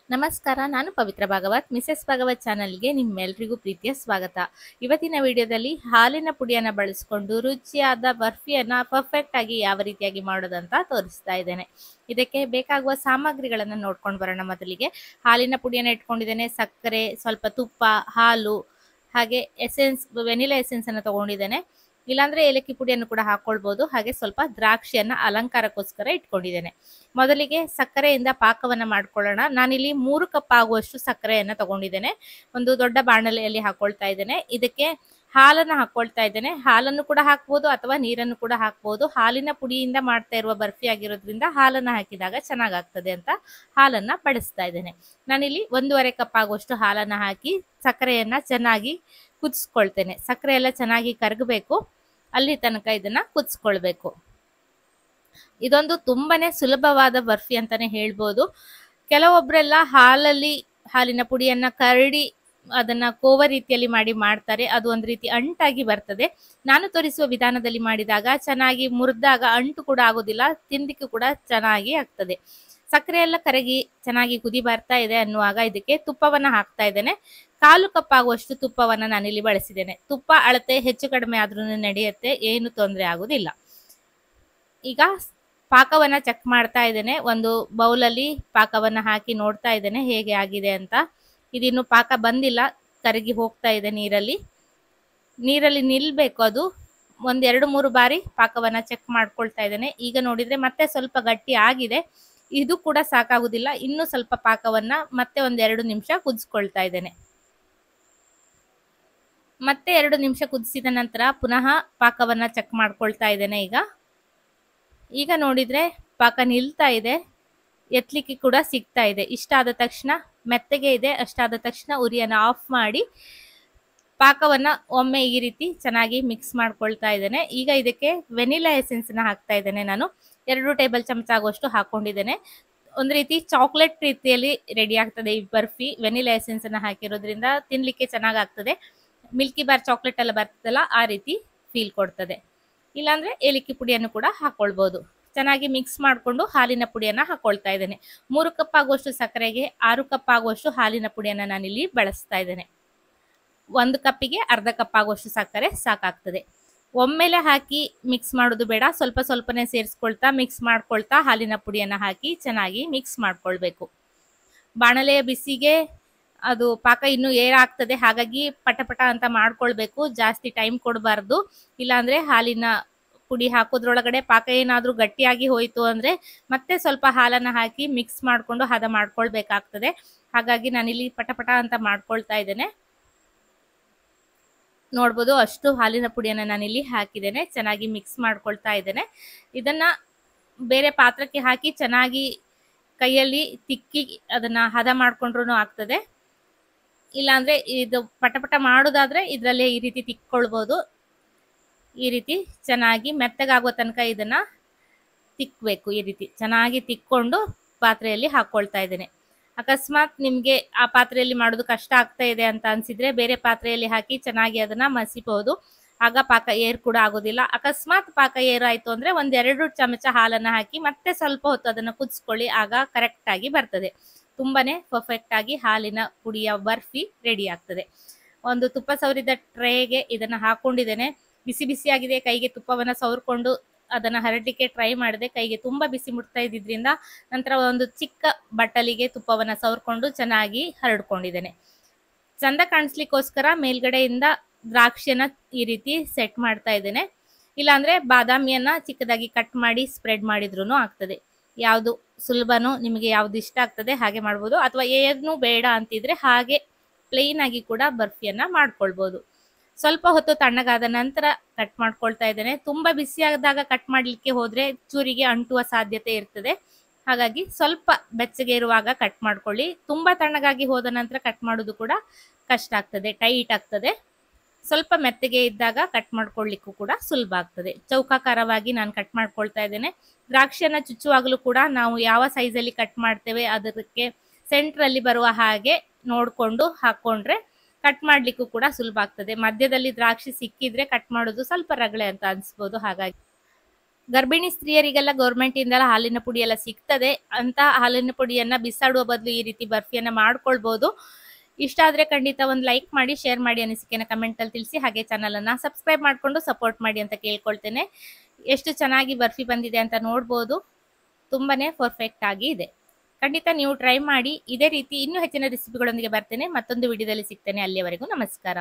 ನಮಸ್ಕಾರ, ನಾನು ಪವಿತ್ರ ಭಾಗವತ್. ಮಿಸೆಸ್ ಭಾಗವತ್ ಚಾನಲ್ಗೆ ನಿಮ್ಮೆಲ್ರಿಗೂ ಪ್ರೀತಿಯ ಸ್ವಾಗತ. ಇವತ್ತಿನ ವಿಡಿಯೋದಲ್ಲಿ ಹಾಲಿನ ಪುಡಿಯನ್ನು ಬಳಸಿಕೊಂಡು ರುಚಿಯಾದ ಬರ್ಫಿಯನ್ನು ಪರ್ಫೆಕ್ಟ್ ಆಗಿ ಯಾವ ರೀತಿಯಾಗಿ ಮಾಡೋದಂತ ತೋರಿಸ್ತಾ ಇದ್ದೇನೆ. ಇದಕ್ಕೆ ಬೇಕಾಗುವ ಸಾಮಗ್ರಿಗಳನ್ನು ನೋಡ್ಕೊಂಡು ಬರೋಣ. ಮೊದಲಿಗೆ ಹಾಲಿನ ಪುಡಿಯನ್ನು ಇಟ್ಕೊಂಡಿದ್ದೇನೆ, ಸಕ್ಕರೆ, ಸ್ವಲ್ಪ ತುಪ್ಪ, ಹಾಲು, ಹಾಗೆ ಎಸೆನ್ಸ್, ವೆನಿಲಾ ಎಸೆನ್ಸ್ ಅನ್ನು ತಗೊಂಡಿದ್ದೇನೆ. ಇಲ್ಲಾಂದ್ರೆ ಏಲಕ್ಕಿ ಪುಡಿಯನ್ನು ಕೂಡ ಹಾಕೊಳ್ಬಹುದು. ಹಾಗೆ ಸ್ವಲ್ಪ ದ್ರಾಕ್ಷಿಯನ್ನ ಅಲಂಕಾರಕ್ಕೋಸ್ಕರ ಇಟ್ಕೊಂಡಿದ್ದೇನೆ. ಮೊದಲಿಗೆ ಸಕ್ಕರೆಯಿಂದ ಪಾಕವನ್ನ ಮಾಡ್ಕೊಳ್ಳೋಣ. ನಾನಿಲ್ಲಿ 3 ಕಪ್ ಆಗುವಷ್ಟು ಸಕ್ಕರೆಯನ್ನ ತಗೊಂಡಿದ್ದೇನೆ. ಒಂದು ದೊಡ್ಡ ಬಾಣಲೆಯಲ್ಲಿ ಹಾಕೊಳ್ತಾ ಇದ್ದೇನೆ. ಇದಕ್ಕೆ ಹಾಲನ್ನು ಹಾಕೊಳ್ತಾ ಇದ್ದೇನೆ. ಹಾಲನ್ನು ಕೂಡ ಹಾಕ್ಬೋದು ಅಥವಾ ನೀರನ್ನು ಕೂಡ ಹಾಕ್ಬೋದು. ಹಾಲಿನ ಪುಡಿಯಿಂದ ಮಾಡ್ತಾ ಇರುವ ಬರ್ಫಿ ಆಗಿರೋದ್ರಿಂದ ಹಾಲನ್ನು ಹಾಕಿದಾಗ ಚೆನ್ನಾಗಾಗ್ತದೆ ಅಂತ ಹಾಲನ್ನ ಬಳಸ್ತಾ ಇದ್ದೇನೆ. ನಾನಿಲ್ಲಿ 1.5 ಕಪ್ ಆಗುವಷ್ಟು ಹಾಲನ್ನ ಹಾಕಿ ಸಕ್ಕರೆಯನ್ನ ಚೆನ್ನಾಗಿ ಕುದಿಸ್ಕೊಳ್ತೇನೆ. ಸಕ್ಕರೆ ಎಲ್ಲ ಚೆನ್ನಾಗಿ ಕರಗಬೇಕು, ಅಲ್ಲಿ ತನಕ ಇದನ್ನ ಕುದಿಸ್ಕೊಳ್ಬೇಕು. ಇದೊಂದು ತುಂಬಾನೇ ಸುಲಭವಾದ ಬರ್ಫಿ ಅಂತಾನೆ ಹೇಳ್ಬೋದು. ಕೆಲವೊಬ್ರೆಲ್ಲ ಹಾಲಿನ ಪುಡಿಯನ್ನ ಕರಡಿ ಅದನ್ನ ಕೋವ ರೀತಿಯಲ್ಲಿ ಮಾಡ್ತಾರೆ. ಅದು ಒಂದು ರೀತಿ ಅಂಟಾಗಿ ಬರ್ತದೆ. ನಾನು ತೋರಿಸುವ ವಿಧಾನದಲ್ಲಿ ಮಾಡಿದಾಗ ಚೆನ್ನಾಗಿ ಮುರಿದಾಗ ಅಂಟು ಕೂಡ ಆಗೋದಿಲ್ಲ, ತಿಂದಿಕ್ಕೂ ಕೂಡ ಚೆನ್ನಾಗಿ ಆಗ್ತದೆ. ಸಕ್ಕರೆ ಎಲ್ಲ ಕರಗಿ ಚೆನ್ನಾಗಿ ಕುದಿ ಬರ್ತಾ ಇದೆ ಅನ್ನುವಾಗ ಇದಕ್ಕೆ ತುಪ್ಪವನ್ನ ಹಾಕ್ತಾ ಇದ್ದೇನೆ. 1/4 ಕಪ್ ಆಗುವಷ್ಟು ತುಪ್ಪವನ್ನ ನಾನಿಲ್ಲಿ ಬಳಸಿದ್ದೇನೆ. ತುಪ್ಪ ಅಳತೆ ಹೆಚ್ಚು ಕಡಿಮೆ ಆದ್ರೂ ನಡೆಯುತ್ತೆ, ಏನು ತೊಂದರೆ ಆಗುದಿಲ್ಲ. ಈಗ ಪಾಕವನ್ನ ಚೆಕ್ ಮಾಡ್ತಾ ಇದ್ದೇನೆ. ಒಂದು ಬೌಲಲ್ಲಿ ಪಾಕವನ್ನ ಹಾಕಿ ನೋಡ್ತಾ ಇದ್ದೇನೆ ಹೇಗೆ ಆಗಿದೆ ಅಂತ. ಇದಿನ್ನು ಪಾಕ ಬಂದಿಲ್ಲ, ಕರಗಿ ಹೋಗ್ತಾ ಇದೆ ನೀರಲ್ಲಿ ನಿಲ್ಬೇಕು. ಅದು 1-2-3 ಬಾರಿ ಪಾಕವನ್ನ ಚೆಕ್ ಮಾಡ್ಕೊಳ್ತಾ ಇದ್ದೇನೆ. ಈಗ ನೋಡಿದ್ರೆ ಮತ್ತೆ ಸ್ವಲ್ಪ ಗಟ್ಟಿ ಆಗಿದೆ. ಇದು ಕೂಡ ಸಾಕಾಗುದಿಲ್ಲ, ಇನ್ನು ಸ್ವಲ್ಪ ಪಾಕವನ್ನ ಮತ್ತೆ 1-2 ನಿಮಿಷ ಕುದಿಸ್ಕೊಳ್ತಾ ಇದ್ದೇನೆ. ಮತ್ತೆ 2 ನಿಮಿಷ ಕುದಿಸಿದ ನಂತರ ಪುನಃ ಪಾಕವನ್ನ ಚೆಕ್ ಮಾಡ್ಕೊಳ್ತಾ ಇದ್ದೇನೆ. ಈಗ ನೋಡಿದ್ರೆ ಪಾಕ ನಿಲ್ತಾ ಇದೆ, ಎತ್ತಲಿಕ್ಕೆ ಕೂಡ ಸಿಗ್ತಾ ಇದೆ. ಇಷ್ಟಾದ ತಕ್ಷಣ, ಮೆತ್ತಗೆ ಇದೆ ಅಷ್ಟಾದ ತಕ್ಷಣ ಉರಿಯನ್ನು ಆಫ್ ಮಾಡಿ ಪಾಕವನ್ನ ಒಮ್ಮೆ ಈ ರೀತಿ ಚೆನ್ನಾಗಿ ಮಿಕ್ಸ್ ಮಾಡ್ಕೊಳ್ತಾ ಇದ್ದೇನೆ. ಈಗ ಇದಕ್ಕೆ ವೆನಿಲಾ ಎಸೆನ್ಸ್ ನ ಹಾಕ್ತಾ ಇದ್ದೇನೆ. ನಾನು 2 ಟೇಬಲ್ ಚಮಚ ಆಗುವಷ್ಟು ಹಾಕೊಂಡಿದ್ದೇನೆ. ಒಂದು ರೀತಿ ಚಾಕ್ಲೇಟ್ ರೀತಿಯಲ್ಲಿ ರೆಡಿ ಆಗ್ತದೆ ಈ ಬರ್ಫಿ. ವೆನಿಲಾ ಎಸೆನ್ಸ್ ಅನ್ನ ಹಾಕಿರೋದ್ರಿಂದ ತಿನ್ಲಿಕ್ಕೆ ಚೆನ್ನಾಗಾಗ್ತದೆ. ಮಿಲ್ಕಿ ಬಾರ್ ಚಾಕ್ಲೇಟ್ ಎಲ್ಲ ಬರ್ತದಲ್ಲ, ಆ ರೀತಿ ಫೀಲ್ ಕೊಡ್ತದೆ. ಇಲ್ಲಾಂದ್ರೆ ಏಲಕ್ಕಿ ಪುಡಿಯನ್ನು ಕೂಡ ಹಾಕೊಳ್ಬಹುದು. ಚೆನ್ನಾಗಿ ಮಿಕ್ಸ್ ಮಾಡಿಕೊಂಡು ಹಾಲಿನ ಪುಡಿಯನ್ನ ಹಾಕೊಳ್ತಾ ಇದ್ದೇನೆ. 3 ಕಪ್ ಆಗುವಷ್ಟು ಸಕ್ಕರೆಗೆ 6 ಕಪ್ ಆಗುವಷ್ಟು ಹಾಲಿನ ಪುಡಿಯನ್ನ ನಾನಿಲ್ಲಿ ಬಳಸ್ತಾ ಇದ್ದೇನೆ. 1 ಕಪ್ಪಿಗೆ ಅರ್ಧ ಕಪ್ ಆಗುವಷ್ಟು ಸಕ್ಕರೆ ಸಾಕಾಗ್ತದೆ. ಒಮ್ಮೆಲೆ ಹಾಕಿ ಮಿಕ್ಸ್ ಮಾಡೋದು ಬೇಡ, ಸ್ವಲ್ಪ ಸ್ವಲ್ಪನೇ ಸೇರಿಸ್ಕೊಳ್ತಾ ಮಿಕ್ಸ್ ಮಾಡ್ಕೊಳ್ತಾ ಹಾಲಿನ ಪುಡಿಯನ್ನ ಹಾಕಿ ಚೆನ್ನಾಗಿ ಮಿಕ್ಸ್ ಮಾಡ್ಕೊಳ್ಬೇಕು. ಬಾಣಲೆಯ ಬಿಸಿಗೆ ಅದು ಪಾಕ ಇನ್ನೂ ಏರಾಗ್ತದೆ, ಹಾಗಾಗಿ ಪಟಪಟ ಅಂತ ಮಾಡ್ಕೊಳ್ಬೇಕು. ಜಾಸ್ತಿ ಟೈಮ್ ಕೊಡಬಾರ್ದು, ಇಲ್ಲಾಂದ್ರೆ ಹಾಲಿನ ಪುಡಿ ಹಾಕೋದ್ರೊಳಗಡೆ ಪಾಕ ಏನಾದ್ರೂ ಗಟ್ಟಿಯಾಗಿ ಹೋಯ್ತು ಅಂದ್ರೆ ಮತ್ತೆ ಸ್ವಲ್ಪ ಹಾಲನ್ನ ಹಾಕಿ ಮಿಕ್ಸ್ ಮಾಡ್ಕೊಂಡು ಹದ ಮಾಡ್ಕೊಳ್ಬೇಕಾಗ್ತದೆ. ಹಾಗಾಗಿ ನಾನಿಲ್ಲಿ ಪಟಪಟ ಅಂತ ಮಾಡ್ಕೊಳ್ತಾ ಇದ್ದೇನೆ. ನೋಡ್ಬೋದು, ಅಷ್ಟು ಹಾಲಿನ ಪುಡಿಯನ್ನ ನಾನಿಲ್ಲಿ ಹಾಕಿದ್ದೇನೆ. ಚೆನ್ನಾಗಿ ಮಿಕ್ಸ್ ಮಾಡ್ಕೊಳ್ತಾ ಇದ್ದೇನೆ. ಇದನ್ನ ಬೇರೆ ಪಾತ್ರಕ್ಕೆ ಹಾಕಿ ಚೆನ್ನಾಗಿ ಕೈಯಲ್ಲಿ ತಿಕ್ಕಿ ಅದನ್ನ ಹದ ಮಾಡ್ಕೊಂಡ್ರು ಆಗ್ತದೆ. ಇಲ್ಲಾಂದ್ರೆ ಇದು ಪಟಪಟ ಮಾಡೋದಾದ್ರೆ ಇದ್ರಲ್ಲೇ ಈ ರೀತಿ ತಿಕ್ಕೊಳ್ಬಹುದು. ಈ ರೀತಿ ಚೆನ್ನಾಗಿ ಮೆತ್ತಗಾಗುವ ತನಕ ಇದನ್ನ ತಿಕ್ಬೇಕು. ಈ ರೀತಿ ಚೆನ್ನಾಗಿ ತಿಕ್ಕೊಂಡು ಪಾತ್ರೆಯಲ್ಲಿ ಹಾಕೊಳ್ತಾ ಇದ್ದೇನೆ. ಅಕಸ್ಮಾತ್ ನಿಮ್ಗೆ ಆ ಪಾತ್ರೆಯಲ್ಲಿ ಮಾಡೋದು ಕಷ್ಟ ಆಗ್ತಾ ಇದೆ ಅಂತ ಅನ್ಸಿದ್ರೆ ಬೇರೆ ಪಾತ್ರೆಯಲ್ಲಿ ಹಾಕಿ ಚೆನ್ನಾಗಿ ಅದನ್ನ ಮಸಿಬಹುದು. ಆಗ ಪಾಕ ಏರ್ ಕೂಡ ಆಗೋದಿಲ್ಲ. ಅಕಸ್ಮಾತ್ ಪಾಕ ಏರು ಆಯ್ತು ಅಂದ್ರೆ 1-2 ಚಮಚ ಹಾಲನ್ನ ಹಾಕಿ ಮತ್ತೆ ಸ್ವಲ್ಪ ಹೊತ್ತು ಅದನ್ನ ಕುದಿಸ್ಕೊಳ್ಳಿ, ಆಗ ಕರೆಕ್ಟ್ ಆಗಿ ಬರ್ತದೆ. ತುಂಬಾನೇ ಪರ್ಫೆಕ್ಟ್ ಆಗಿ ಹಾಲಿನ ಪುಡಿಯ ಬರ್ಫಿ ರೆಡಿ ಆಗ್ತದೆ. ಒಂದು ತುಪ್ಪ ಸವರಿದ ಟ್ರೇಗೆ ಇದನ್ನ ಹಾಕೊಂಡಿದ್ದೇನೆ. ಬಿಸಿ ಬಿಸಿಯಾಗಿದೆ. ಕೈಗೆ ತುಪ್ಪವನ್ನ ಸವರ್ಕೊಂಡು ಅದನ್ನ ಹರಡ್ಲಿಕ್ಕೆ ಟ್ರೈ ಮಾಡಿದೆ. ಕೈಗೆ ತುಂಬಾ ಬಿಸಿ ಮುಟ್ತಾ ಇದ್ದಿದ್ರಿಂದ ನಂತರ ಒಂದು ಚಿಕ್ಕ ಬಟ್ಟಲಿಗೆ ತುಪ್ಪವನ್ನ ಸವರ್ಕೊಂಡು ಚೆನ್ನಾಗಿ ಹರಡ್ಕೊಂಡಿದ್ದೇನೆ. ಚಂದ ಕಾಣಿಸ್ಲಿಕ್ಕೋಸ್ಕರ ಮೇಲ್ಗಡೆಯಿಂದ ದ್ರಾಕ್ಷಿಯನ್ನ ಈ ರೀತಿ ಸೆಟ್ ಮಾಡ್ತಾ ಇದ್ದೇನೆ. ಇಲ್ಲಾಂದ್ರೆ ಬಾದಾಮಿಯನ್ನ ಚಿಕ್ಕದಾಗಿ ಕಟ್ ಮಾಡಿ ಸ್ಪ್ರೆಡ್ ಮಾಡಿದ್ರು ಆಗ್ತದೆ. ಯಾವುದು ಸುಲಭನೋ, ನಿಮಗೆ ಯಾವ್ದು ಇಷ್ಟ ಆಗ್ತದೆ ಹಾಗೆ ಮಾಡ್ಬೋದು. ಅಥವಾ ಏನು ಬೇಡ ಅಂತಿದ್ರೆ ಹಾಗೆ ಪ್ಲೇನ್ ಆಗಿ ಕೂಡ ಬರ್ಫಿಯನ್ನ ಮಾಡ್ಕೊಳ್ಬಹುದು. ಸ್ವಲ್ಪ ಹೊತ್ತು ತಣ್ಣಗಾದ ನಂತರ ಕಟ್ ಮಾಡ್ಕೊಳ್ತಾ ಇದ್ದೇನೆ. ತುಂಬಾ ಬಿಸಿಯಾದಾಗ ಕಟ್ ಮಾಡ್ಲಿಕ್ಕೆ ಹೋದ್ರೆ ಚೂರಿಗೆ ಅಂಟುವ ಸಾಧ್ಯತೆ ಇರ್ತದೆ. ಹಾಗಾಗಿ ಸ್ವಲ್ಪ ಬೆಚ್ಚಗೆ ಇರುವಾಗ ಕಟ್ ಮಾಡ್ಕೊಳ್ಳಿ. ತುಂಬಾ ತಣ್ಣಗಾಗಿ ಹೋದ ನಂತರ ಕಟ್ ಮಾಡೋದು ಕೂಡ ಕಷ್ಟ ಆಗ್ತದೆ, ಟೈಟ್ ಆಗ್ತದೆ. ಸ್ವಲ್ಪ ಮೆತ್ತಗೆ ಇದ್ದಾಗ ಕಟ್ ಮಾಡ್ಕೊಳ್ಳಿಕ್ಕೂ ಕೂಡ ಸುಲಭ ಆಗ್ತದೆ. ಚೌಕಾಕಾರವಾಗಿ ನಾನು ಕಟ್ ಮಾಡ್ಕೊಳ್ತಾ ಇದ್ದೇನೆ. ದ್ರಾಕ್ಷಿಯನ್ನ ಚುಚ್ಚುವಾಗಲೂ ಕೂಡ ನಾವು ಯಾವ ಸೈಜಲ್ಲಿ ಕಟ್ ಮಾಡ್ತೇವೆ ಅದಕ್ಕೆ ಸೆಂಟ್ರ್ ಅಲ್ಲಿ ಬರುವ ಹಾಗೆ ನೋಡ್ಕೊಂಡು ಹಾಕೊಂಡ್ರೆ ಕಟ್ ಮಾಡ್ಲಿಕ್ಕೂ ಕೂಡ ಸುಲಭ ಆಗ್ತದೆ. ಮಧ್ಯದಲ್ಲಿ ದ್ರಾಕ್ಷಿ ಸಿಕ್ಕಿದ್ರೆ ಕಟ್ ಮಾಡೋದು ಸ್ವಲ್ಪ ರಗಳೆ ಅಂತ ಅನ್ಸ್ಬೋದು. ಹಾಗಾಗಿ ಗರ್ಭಿಣಿ ಸ್ತ್ರೀಯರಿಗೆಲ್ಲ ಗೌರ್ಮೆಂಟ್ ಇಂದ ಹಾಲಿನ ಪುಡಿ ಎಲ್ಲ ಸಿಗ್ತದೆ ಅಂತ ಹಾಲಿನ ಪುಡಿಯನ್ನ ಬಿಸಾಡುವ ಬದಲು ಈ ರೀತಿ ಬರ್ಫಿಯನ್ನ ಮಾಡ್ಕೊಳ್ಬಹುದು. ಇಷ್ಟ ಆದ್ರೆ ಖಂಡಿತ ಒಂದು ಲೈಕ್ ಮಾಡಿ, ಶೇರ್ ಮಾಡಿ, ಅನಿಸಿಕೆನ ಕಮೆಂಟ್ ಅಲ್ಲಿ ತಿಳಿಸಿ. ಹಾಗೆ ಚಾನಲ್ ಅನ್ನ ಸಬ್ಸ್ಕ್ರೈಬ್ ಮಾಡ್ಕೊಂಡು ಸಪೋರ್ಟ್ ಮಾಡಿ ಅಂತ ಕೇಳ್ಕೊಳ್ತೇನೆ. ಎಷ್ಟು ಚೆನ್ನಾಗಿ ಬರ್ಫಿ ಬಂದಿದೆ ಅಂತ ನೋಡ್ಬೋದು. ತುಂಬಾನೇ ಪರ್ಫೆಕ್ಟ್ ಆಗಿ ಇದೆ. ಖಂಡಿತ ನೀವು ಟ್ರೈ ಮಾಡಿ. ಇದೇ ರೀತಿ ಇನ್ನೂ ಹೆಚ್ಚಿನ ರೆಸಿಪಿಗಳೊಂದಿಗೆ ಬರ್ತೇನೆ. ಮತ್ತೊಂದು ವಿಡಿಯೋದಲ್ಲಿ ಸಿಗ್ತೇನೆ. ಅಲ್ಲಿಯವರೆಗೂ ನಮಸ್ಕಾರ.